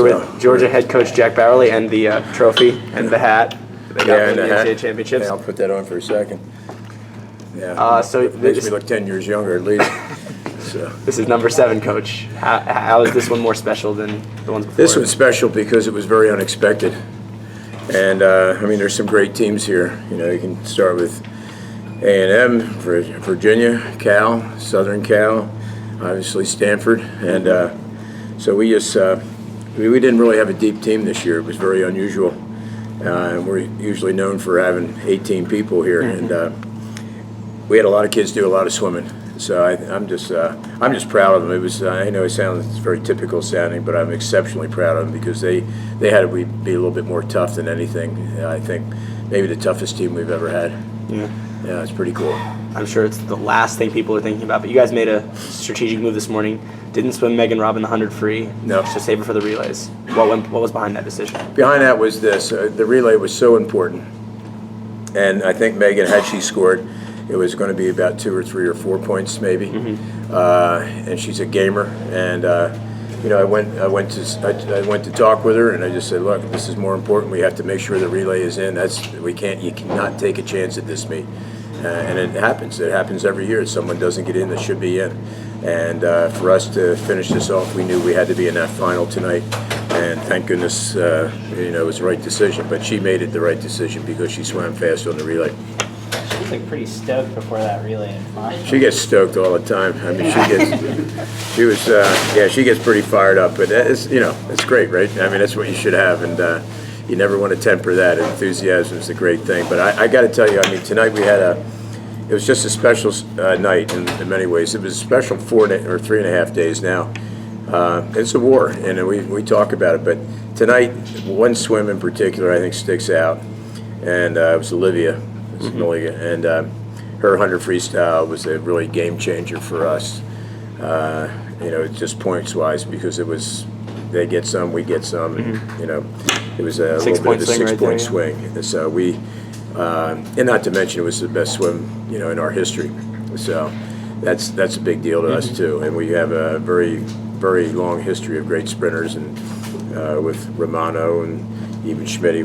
here with Georgia head coach Jack Bauerle and the trophy and the hat. They got and the NCAA championships. Yeah, I'll put that on for a second. Yeah, so it makes me look 10 years younger at least. So. This is number 7, Coach. How is this one more special than the ones before? This one's special because it was very unexpected. And, I mean, there's some great teams here. You know, you can start with A&M, Virginia, Cal, Southern Cal, obviously Stanford. And so we just we didn't really have a deep team this year. It was very unusual. And we're usually known for having 18 people here. And we had a lot of kids do a lot of swimming. So I'm just proud of them. It was I know it sounds very typical sounding, but I'm exceptionally proud of them because they had to be a little bit more tough than anything. I think maybe the toughest team we've ever had. Yeah, it's pretty cool. I'm sure it's the last thing people are thinking about. But you guys made a strategic move this morning. Didn't swim Megan Robin the 100 free. No. To save her for the relays. What was behind that decision? Behind that was this. The relay was so important, and I think Megan, had she scored, it was going to be about 2 or 3 or 4 points maybe. And she's a gamer, and you know, I went to talk with her, and I just said, look, this is more important. We have to make sure the relay is in. You cannot take a chance at this meet. And it happens. It happens every year. Someone doesn't get in that should be in. And for us to finish this off, we knew we had to be in that final tonight. And thank goodness, you know, it was the right decision. But she made it the right decision because she swam fast on the relay. She's like pretty stoked before that relay in final. She gets stoked all the time. I mean, she gets pretty fired up. But it's, you know, it's great, right? I mean, that's what you should have. And you never want to temper that. Enthusiasm is a great thing. But I got to tell you, I mean, tonight we had it was just a special night in many ways. It was a special 3.5 days now. It's a war, and we talk about it. But tonight, one swim in particular I think sticks out, and it was Olivia. And her 100 freestyle was a really game changer for us. You know, just points wise, because it was they get some, we get some, and you know, it was a little bit of a 6-point swing. And so we, and not to mention it was the best swim, you know, in our history. So that's a big deal to us too. And we have a very, very long history of great sprinters, and with Romano and even Schmitty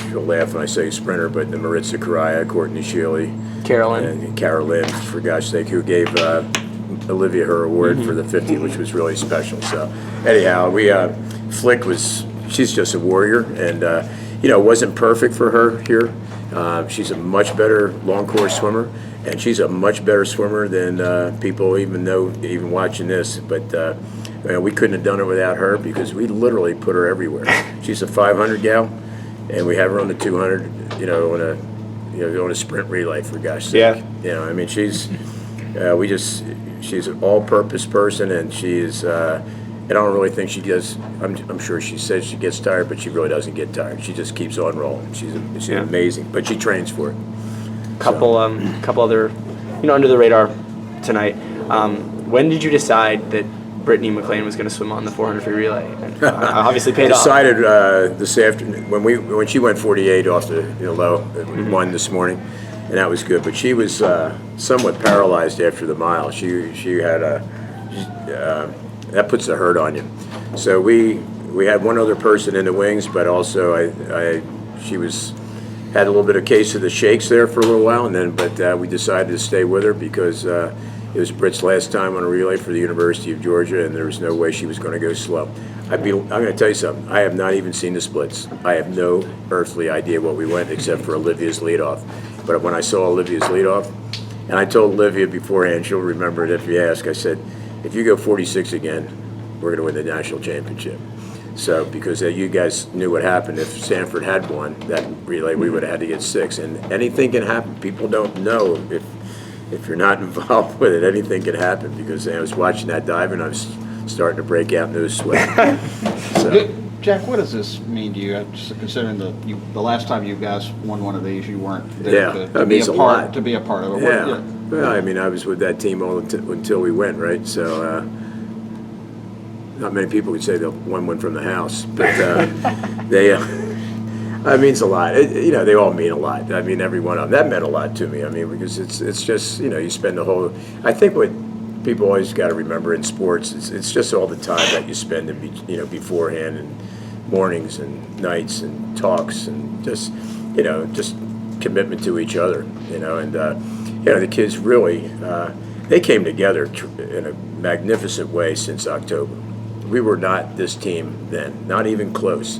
she'll laugh when I say sprinter, but the Maritza Correa, Courtney Shealy, Carolyn, for gosh sake, who gave Olivia her award for the 50, which was really special. So anyhow, Flick she's just a warrior, and you know, it wasn't perfect for her here. She's a much better long course swimmer, and she's a much better swimmer than people even know, even watching this. But we couldn't have done it without her, because we literally put her everywhere. She's a 500 gal, and we have her on the 200. You know, on a sprint relay, for gosh sake. Yeah. You know, I mean, she's an all-purpose person, and she's. I don't really think she does. I'm sure she says she gets tired, but she really doesn't get tired. She just keeps on rolling. She's amazing, but she trains for it. Couple other, you know, under the radar tonight. When did you decide that Brittany McLean was going to swim on the 400 free relay? And, obviously paid off. Decided this afternoon when she went 48 off the low, won this morning, and that was good. But she was somewhat paralyzed after the mile. She had that puts the hurt on you. So we had one other person in the wings, but also she had a little bit of case of the shakes there for a little while, but we decided to stay with her because it was Britt's last time on a relay for the University of Georgia, and there was no way she was going to go slow. I'm going to tell you something. I have not even seen the splits. I have no earthly idea what we went except for Olivia's leadoff. But when I saw Olivia's leadoff, and I told Olivia beforehand, she'll remember it if you ask, I said, if you go 46 again, we're going to win the national championship. So, because you guys knew what happened. If Stanford had won that relay, we would have had to get 6. And anything can happen. People don't know if you're not involved with it. Anything can happen, because I was watching that dive and I was starting to break out into a sweat. So. Jack, what does this mean to you? Just considering the last time you guys won one of these, you weren't there to be a part of it. Yeah. Well, I mean, I was with that team until we went, right? So not many people would say they'll won one from the house, but it means a lot. You know, they all mean a lot. I mean, every one of them. That meant a lot to me. I mean, because it's just, you know, you spend the whole. I think what people always got to remember in sports, it's just all the time that you spend, beforehand, and mornings and nights and talks and just commitment to each other, and the kids really, they came together in a magnificent way since October. We were not this team then, not even close.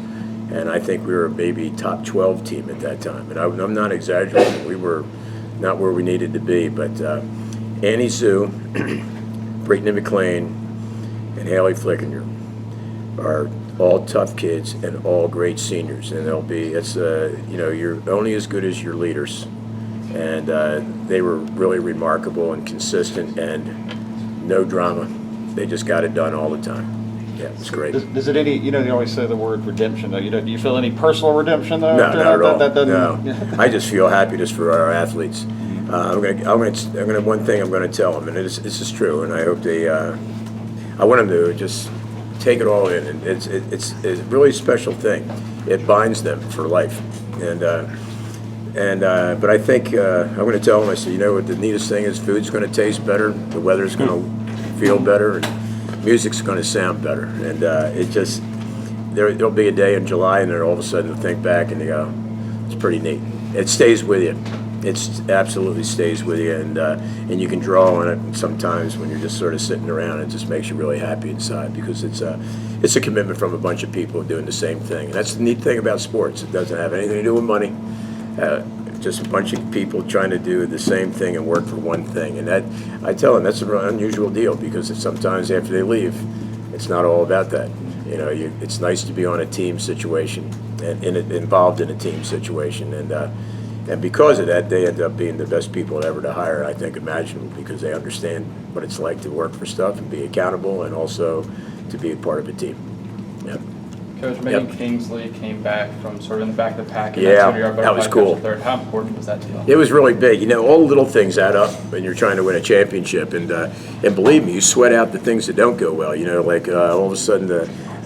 And I think we were a maybe top 12 team at that time. And I'm not exaggerating. We were not where we needed to be. But Annie Sue, Brittany McLean, and Haley Flickinger are all tough kids and all great seniors. And you're only as good as your leaders. And they were really remarkable and consistent and no drama. They just got it done all the time. Yeah, it's great. Does it any? They always say the word redemption. Though, do you feel any personal redemption though? No, not at all. No, Yeah. I just feel happiness for our athletes. One thing I'm gonna tell them, and this is true, and I hope I want them to just take it all in, and it's a really special thing. It binds them for life, but I think I'm gonna tell them. I said, what the neatest thing is, food's gonna taste better, the weather's gonna feel better, and music's going to sound better, and there'll be a day in July, and then all of a sudden they'll think back and they go, it's pretty neat. It stays with you. It absolutely stays with you, and you can draw on it sometimes when you're just sort of sitting around. It just makes you really happy inside because it's a commitment from a bunch of people doing the same thing. And that's the neat thing about sports. It doesn't have anything to do with money. Just a bunch of people trying to do the same thing and work for one thing. And that, I tell them, that's an unusual deal because sometimes after they leave, it's not all about that. It's nice to be on a team situation and involved in a team situation. And because of that, they end up being the best people ever to hire, I think, imaginable, because they understand what it's like to work for stuff and be accountable and also to be a part of a team. Yep. Coach, Megan Kingsley came back from sort of in the back of the pack. Yeah, that was cool. Third. How important was that to you? It was really big. All the little things add up when you're trying to win a championship. And believe me, you sweat out the things that don't go well. Like all of a sudden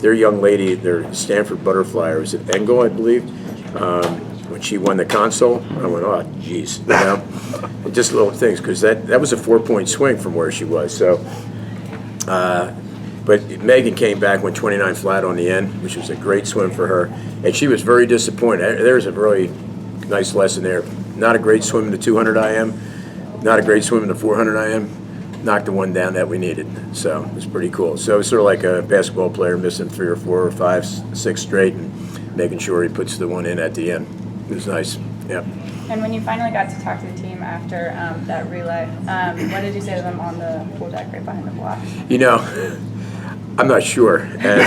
their young lady, their Stanford butterfly, or was it Engel, I believe, when she won the console, I went, oh, geez. Just little things, because that was a 4-point swing from where she was. So. But Megan came back, went 29 flat on the end, which was a great swim for her. And she was very disappointed. There's a really nice lesson there. Not a great swim in the 200 IM, not a great swim in the 400 IM. Knocked the one down that we needed. So it was pretty cool. So it's sort of like a basketball player missing 3 or 4 or 5, 6 straight and making sure he puts the one in at the end. It was nice. Yeah. And when you finally got to talk to the team after that relay, what did you say to them on the pool deck right behind the block? I'm not sure, and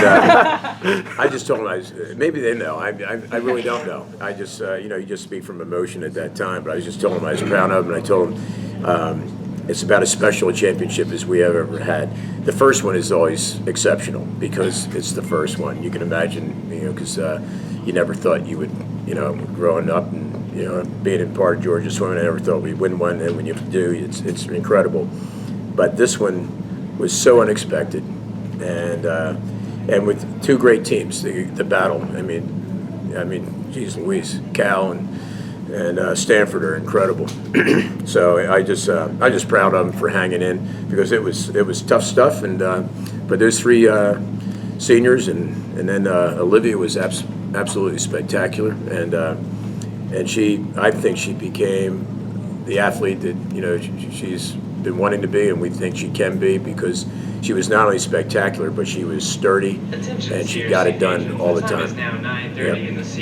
I just told them, maybe they know. I really don't know. I just, you just speak from emotion at that time. But I was just telling them I was proud of them, and I told them it's about as special a championship as we have ever had. The first one is always exceptional because it's the first one. You can imagine, because you never thought you would, growing up and being in part of Georgia swimming, I never thought we'd win one, and when you do, it's incredible. But this one was so unexpected. And with 2 great teams, the battle. I mean, geez Louise, Cal and Stanford are incredible. So I just proud of them for hanging in because it was tough stuff. And but those 3 seniors and then Olivia was absolutely spectacular. And I think she became the athlete that she's been wanting to be, and we think she can be because. She was not only spectacular, but she was sturdy, and she got it done all the time. Guess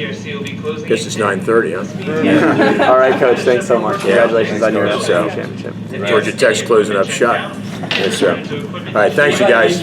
it's 9:30, huh? Yeah. All right, Coach. Thanks so much. Congratulations on your So, championship. Georgia Tech's closing up shop. Yes, sir. All right, thanks, you guys.